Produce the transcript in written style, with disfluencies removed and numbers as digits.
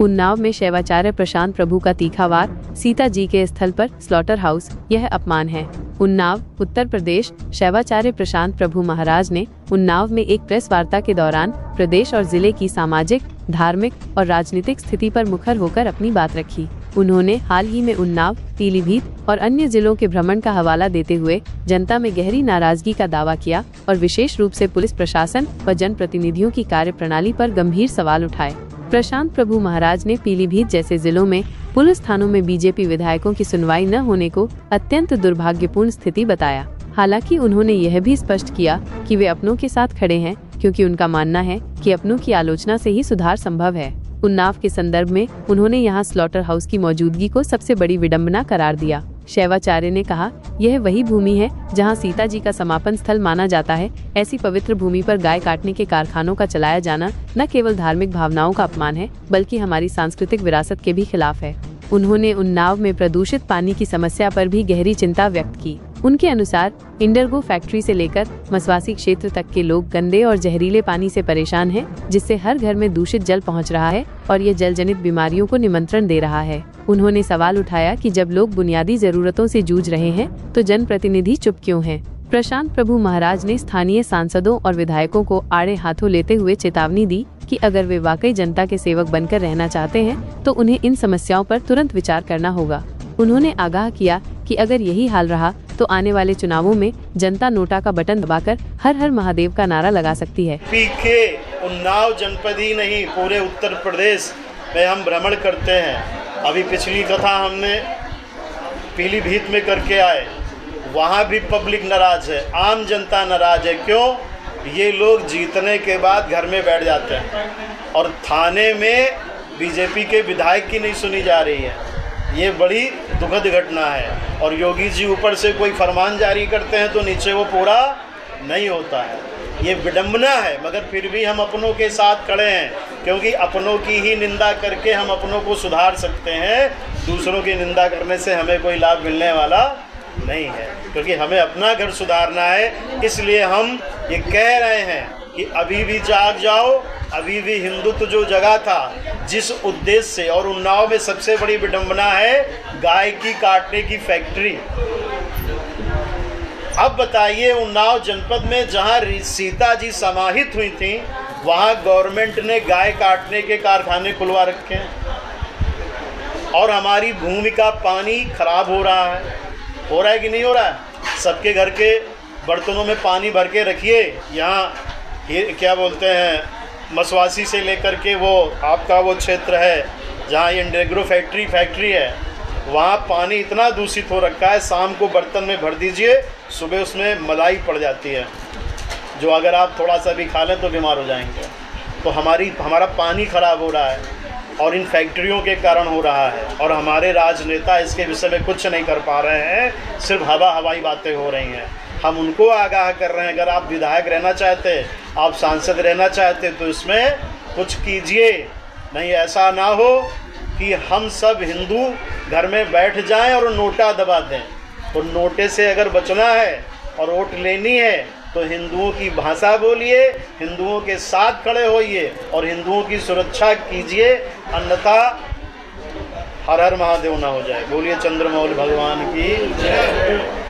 उन्नाव में शैवाचार्य प्रशांत प्रभु का तीखा वार, सीता जी के स्थल पर स्लॉटर हाउस, यह अपमान है। उन्नाव, उत्तर प्रदेश। शैवाचार्य प्रशांत प्रभु महाराज ने उन्नाव में एक प्रेस वार्ता के दौरान प्रदेश और जिले की सामाजिक, धार्मिक और राजनीतिक स्थिति पर मुखर होकर अपनी बात रखी। उन्होंने हाल ही में उन्नाव, पीलीभीत और अन्य जिलों के भ्रमण का हवाला देते हुए जनता में गहरी नाराजगी का दावा किया और विशेष रूप से पुलिस प्रशासन व जनप्रतिनिधियों की कार्यप्रणाली पर गंभीर सवाल उठाए। प्रशांत प्रभु महाराज ने पीलीभीत जैसे जिलों में पुलिस थानों में बीजेपी विधायकों की सुनवाई न होने को अत्यंत दुर्भाग्यपूर्ण स्थिति बताया। हालांकि उन्होंने यह भी स्पष्ट किया कि वे अपनों के साथ खड़े हैं, क्योंकि उनका मानना है कि अपनों की आलोचना से ही सुधार संभव है। उन्नाव के संदर्भ में उन्होंने यहां स्लॉटर हाउस की मौजूदगी को सबसे बड़ी विडंबना करार दिया। शैवाचार्य ने कहा, यह वही भूमि है जहां सीता जी का समापन स्थल माना जाता है। ऐसी पवित्र भूमि पर गाय काटने के कारखानों का चलाया जाना न केवल धार्मिक भावनाओं का अपमान है, बल्कि हमारी सांस्कृतिक विरासत के भी खिलाफ है। उन्होंने उन्नाव में प्रदूषित पानी की समस्या पर भी गहरी चिंता व्यक्त की। उनके अनुसार इंडरगो फैक्ट्री से लेकर मसवासी क्षेत्र तक के लोग गंदे और जहरीले पानी से परेशान हैं, जिससे हर घर में दूषित जल पहुंच रहा है और ये जल जनित बीमारियों को निमंत्रण दे रहा है। उन्होंने सवाल उठाया कि जब लोग बुनियादी जरूरतों से जूझ रहे हैं तो जनप्रतिनिधि चुप क्यों हैं। प्रशांत प्रभु महाराज ने स्थानीय सांसदों और विधायकों को आड़े हाथों लेते हुए चेतावनी दी कि अगर वे वाकई जनता के सेवक बनकर रहना चाहते हैं तो उन्हें इन समस्याओं पर तुरंत विचार करना होगा। उन्होंने आगाह किया कि अगर यही हाल रहा तो आने वाले चुनावों में जनता नोटा का बटन दबाकर हर हर महादेव का नारा लगा सकती है। पीके उन्नाव जनपद ही नहीं, पूरे उत्तर प्रदेश में हम भ्रमण करते हैं। अभी पिछली कथा हमने पीलीभीत में करके आए, वहाँ भी पब्लिक नाराज है, आम जनता नाराज है। क्यों? ये लोग जीतने के बाद घर में बैठ जाते हैं और थाने में बीजेपी के विधायक की नहीं सुनी जा रही है। ये बड़ी दुखद घटना है और योगी जी ऊपर से कोई फरमान जारी करते हैं तो नीचे वो पूरा नहीं होता है। ये विडंबना है, मगर फिर भी हम अपनों के साथ खड़े हैं, क्योंकि अपनों की ही निंदा करके हम अपनों को सुधार सकते हैं। दूसरों की निंदा करने से हमें कोई लाभ मिलने वाला नहीं है, क्योंकि हमें अपना घर सुधारना है। इसलिए हम ये कह रहे हैं कि अभी भी जाग जाओ, अभी भी हिंदुत्व जो जगह था जिस उद्देश्य से, और उन्नाव में सबसे बड़ी विडंबना है गाय की काटने की फैक्ट्री। अब बताइए, उन्नाव जनपद में जहां सीता जी समाहित हुई थी, वहां गवर्नमेंट ने गाय काटने के कारखाने खुलवा रखे हैं और हमारी भूमि का पानी खराब हो रहा है कि नहीं हो रहा है? सबके घर के बर्तनों में पानी भर के रखिए। यहाँ ये क्या बोलते हैं, मसवासी से लेकर के वो आपका वो क्षेत्र है जहाँ ये इंडरग्रो फैक्ट्री है, वहाँ पानी इतना दूषित हो रखा है, शाम को बर्तन में भर दीजिए, सुबह उसमें मलाई पड़ जाती है, जो अगर आप थोड़ा सा भी खा लें तो बीमार हो जाएंगे। तो हमारा पानी ख़राब हो रहा है और इन फैक्ट्रियों के कारण हो रहा है, और हमारे राजनेता इसके विषय में कुछ नहीं कर पा रहे हैं, सिर्फ हवाई बातें हो रही हैं। हम उनको आगाह कर रहे हैं, अगर आप विधायक रहना चाहते, आप सांसद रहना चाहते तो इसमें कुछ कीजिए। नहीं ऐसा ना हो कि हम सब हिंदू घर में बैठ जाएं और नोटा दबा दें। तो नोटे से अगर बचना है और वोट लेनी है तो हिंदुओं की भाषा बोलिए, हिंदुओं के साथ खड़े होइए और हिंदुओं की सुरक्षा कीजिए, अन्यथा हर हर महादेव ना हो जाए। बोलिए चंद्रमौली भगवान की जय।